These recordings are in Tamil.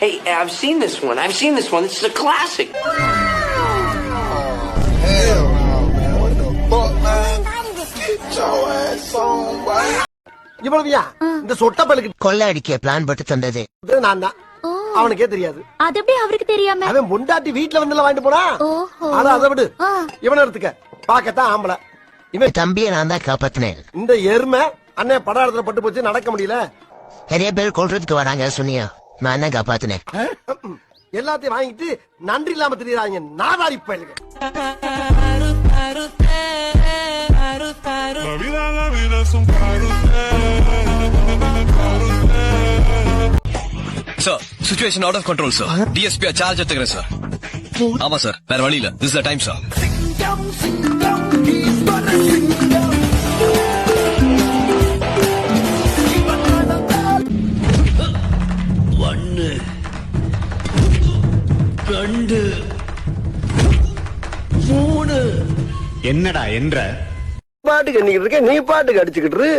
Hey, I've seen this one. This is a classic. Hell no, man. What the fuck, man? Get your ass on, boy. இவ்வளவுயா இந்த சொட்ட பல்லுக்கு கொள்ளை அடிக்க பிளான் போட்டு தந்தது நான் தான். அவனுக்கே தெரியாது. அது எப்படி அவருக்கு தெரியாம? அவன் பொண்டாட்டி வீட்டுல வந்து வாங்கிட்டு போனா. ஆனா அதை விடு. இவனை எடுத்துக்க. பாக்கத்தான் ஆம்பளை. இவன் தம்பியை நான் தான் காப்பாத்தினேன். இந்த எருமை அண்ணே படாரத்துல பட்டு போச்சு, நடக்க முடியல. நிறைய பேர் கொள்றதுக்கு வராங்க சொன்னியா, நான் தான் காப்பாத்தினேன். எல்லாத்தையும் வாங்கிட்டு நன்றி இல்லாம தெரியுறாங்க நாதாரி பயலுங்க. Sir, situation out of control, sir. DSP charge எடுத்துக்கிறேன் sir. ஆமா sir, வேற வழி இல்ல. This is the time, sir. ஒன்னு ரெண்டு மூணு. என்னடா என்ற பாட்டுக்கு எண்ணிக்கிட்டு இருக்க, நீ பாட்டுக்கு அடிச்சுக்கிட்டு இரு.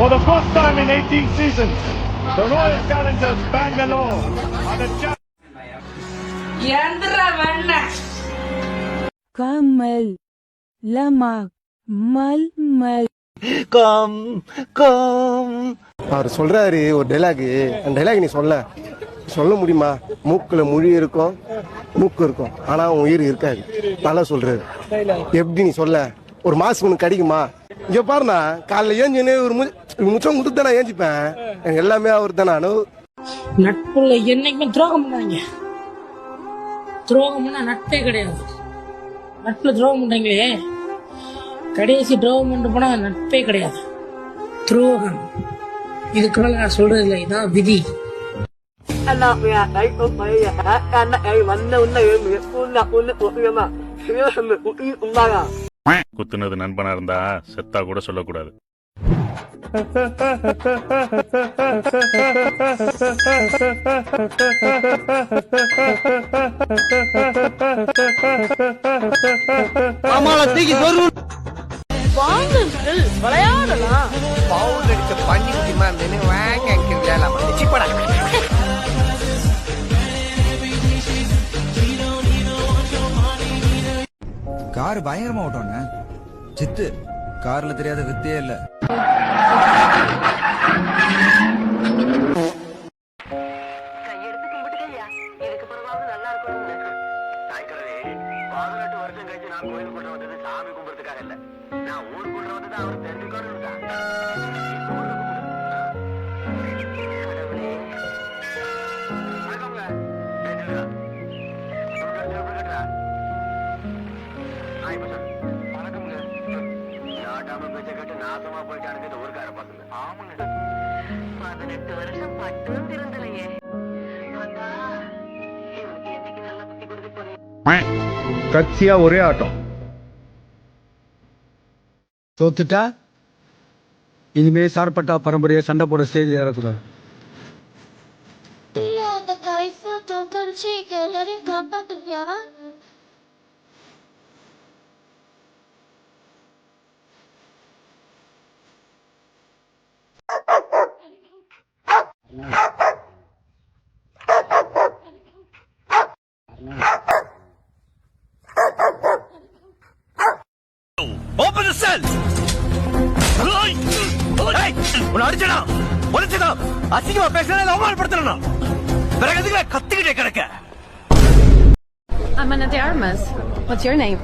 For the first time in 18 seasons, the Royal Challengers Bangalore are the Kamal Lamak Mal கம் கம் அவர் சொல்றாரு ஒரு டைலாக். அந்த டைலாக் நீ சொல்ல முடியுமா? மூக்குல மொழி இருக்கும், மூக்கு இருக்கும், ஆனா உன் உயிர் இருக்காது. தலை சொல்றாரு. எப்படி நீ சொல்ல? ஒரு மாசம் உனக்கு கிடைக்குமா? இங்க பாருண்ணா, காலைல ஏஞ்சுன்னு ஒரு முச்சம் கொடுத்து நான் ஏஞ்சிப்பேன். எனக்கு எல்லாமே அவர் தான். நானும் நட்புல என்னைக்குமே துரோகம் பண்ணாங்க. துரோகம் பண்ணா நட்பே கிடையாது. நட்புல துரோகம் பண்றீங்களே, கடைசி துரோகம் பண்ணிட்டு போனா நட்பே கிடையாது. துரோகம். இதுக்காக நான் சொல்றது இல்லை, இதான் விதி. குத்துனது நண்பனா இருந்தா செத்தா கூட சொல்லக்கூடாது. வாங்குங்கள், விளையாடலாம். பவுல் அடிச்ச பண்ணி குட்டிமா இருந்தேன்னு வாங்க கார் பயங்கரமா ஓட்டோண்ண. சித்து கார்ல தெரியாத வித்தே இல்ல. கையெடுத்து கும்பிட்டுக்கையா, இதுக்கு பிறகு நல்லா இருக்கும். தாய்க்கரவே 18 வருஷம் கழிச்சு நான் கோயிலுக்குள்ள வந்தது சாமி கும்பிடுறதுக்காக இல்ல, நான் ஊருக்குள்ள வந்தது அவர் தெரிஞ்சுக்கணும் தான். நாசமா போயிட்டானுங்க இந்த ஊருக்கார பசங்க. 18 வருஷம் பட்டும் திருந்தலையே. என்னைக்கு நல்லா குத்தி கொடுத்து போறீங்க. கட்சியா ஒரே ஆட்டம். தோத்துட்டா இனிமே சார்பட்டா பரம்பரையை சண்டை போட ஸ்டேஜ் ஏறக்கூடாது. Open the cell. உன்னை அடிச்சனா உடைச்சதா அசிங்கமா பேசுறேன், அவமானப்படுத்துறேனா? பிறகு எதுக்கு கத்திக்கிட்டே கிடக்க? I'm Ana de Armas. What's your name?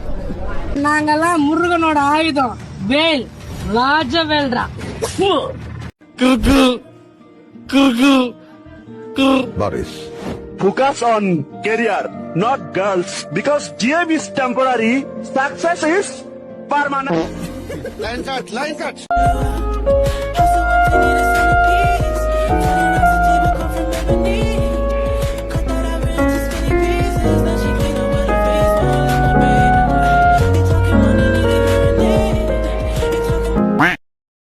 நாங்கெல்லாம் முருகனோட ஆயுதம். வேல், ராஜவேல்ரா. Boris. Focus on career, not girls, because GM is temporary, success is permanent. Line cut.